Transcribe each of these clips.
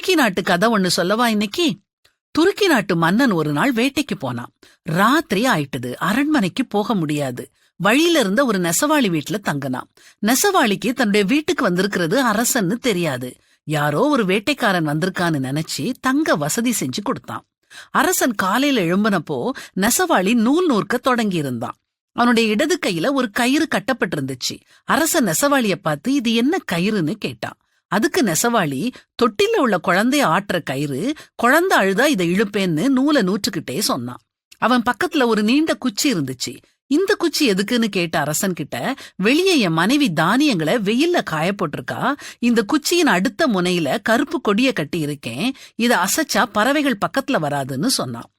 துருக்கி நாட்டு கதை ஒண்ணு சொல்லவா இன்னைக்கு? துருக்கி நாட்டு மன்னன் ஒரு நாள் வேட்டைக்கு போனான். ராத்திரி ஆயிட்டுது. அரண்மனைக்கு போக முடியாது. வழியில இருந்த ஒரு நெசவாளி வீட்டுல தங்கினான். நெசவாளிக்கு தன்னுடைய வீட்டுக்கு வந்திருக்கிறது அரசன்னு தெரியாது. யாரோ ஒரு வேட்டைக்காரன் வந்திருக்கான்னு நினைச்சு தங்க வசதி செஞ்சு கொடுத்தான். அரசன் காலையில எழும்பினப்போ நெசவாளி நூல் நூற்க தொடங்கி இருந்தான். அவனுடைய இடது கையில ஒரு கயிறு கட்டப்பட்டிருந்துச்சு. அரசன் நெசவாளிய பார்த்து இது என்ன கயிறுன்னு கேட்டான். அதுக்கு நெசவாளி, தொட்டில உள்ள குழந்தைய ஆட்டுற கயிறு, குழந்தை அழுதா இதை இழுப்பேன்னு நூலை நூற்றுக்கிட்டே சொன்னான். அவன் பக்கத்துல ஒரு நீண்ட குச்சி இருந்துச்சு. இந்த குச்சி எதுக்குன்னு கேட்ட அரசன் கிட்ட, வெளியே என் மனைவி தானியங்களை வெயில்ல காய போட்டிருக்கா, இந்த குச்சியின் அடுத்த முனையில கருப்பு கொடிய கட்டி இருக்கேன், இத அசைச்சா பறவைகள் பக்கத்துல வராதுன்னு சொன்னான்.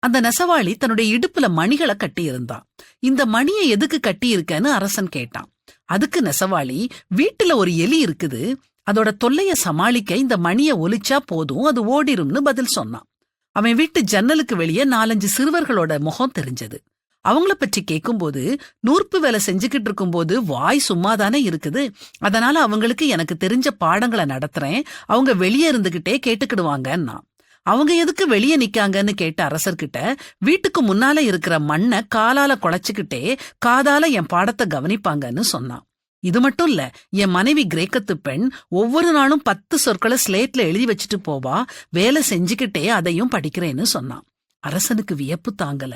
அந்த நெசவாளி தன்னுடைய இடுப்புல மணிகளை கட்டி இருந்தான். இந்த மணியை எதுக்கு கட்டி இருக்கேன்னு அரசன் கேட்டான். அதுக்கு நெசவாளி, வீட்டுல ஒரு எலி இருக்குது, அதோட தொல்லைய சமாளிக்க இந்த மணிய ஒலிச்சா போதும், அது ஓடிரும்னு பதில் சொன்னான். அவன் வீட்டு ஜன்னலுக்கு வெளியே 4-5 சிறுவர்களோட முகம் தெரிஞ்சது. அவங்கள பற்றி கேட்கும்போது, நூற்பு வேலை செஞ்சுக்கிட்டு இருக்கும்போது வாய் சும்மாதானே இருக்குது, அதனால அவங்களுக்கு எனக்கு தெரிஞ்ச பாடங்களை நடத்துறேன், அவங்க வெளியே இருந்துகிட்டே கேட்டுக்கிடுவாங்கன்னா. அவங்க எதுக்கு வெளியே நிக்காங்கன்னு கேட்ட அரசர்கிட்ட, வீட்டுக்கு முன்னால இருக்கிற மண்ணை காலால குழைச்சுக்கிட்டே காதால என் பாடத்தை கவனிப்பாங்கன்னு சொன்னான். இது மட்டும் இல்ல, என் மனைவி கிரேக்கத்து பெண் ஒவ்வொரு நாளும் 10 சொற்களை ஸ்லேட்ல எழுதி வச்சுட்டு போவா, வேலை செஞ்சுக்கிட்டே அதையும் படிக்கிறேன்னு சொன்னான். அரசனுக்கு வியப்பு தாங்கல.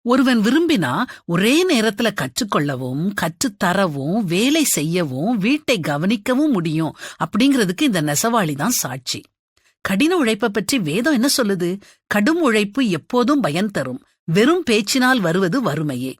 ஒருவன் விரும்பினா ஒரே நேரத்துல கற்றுக்கொள்ளவும், கற்றுத்தரவும், வேலை செய்யவும், வீட்டை கவனிக்கவும் முடியும் அப்படிங்கிறதுக்கு இந்த நெசவாளிதான் சாட்சி. கடின உழைப்பை பற்றி வேதம் என்ன சொல்லுது? கடும் உழைப்பு எப்போதும் பயன் தரும், வெறும் பேச்சினால் வருவது வறுமையே.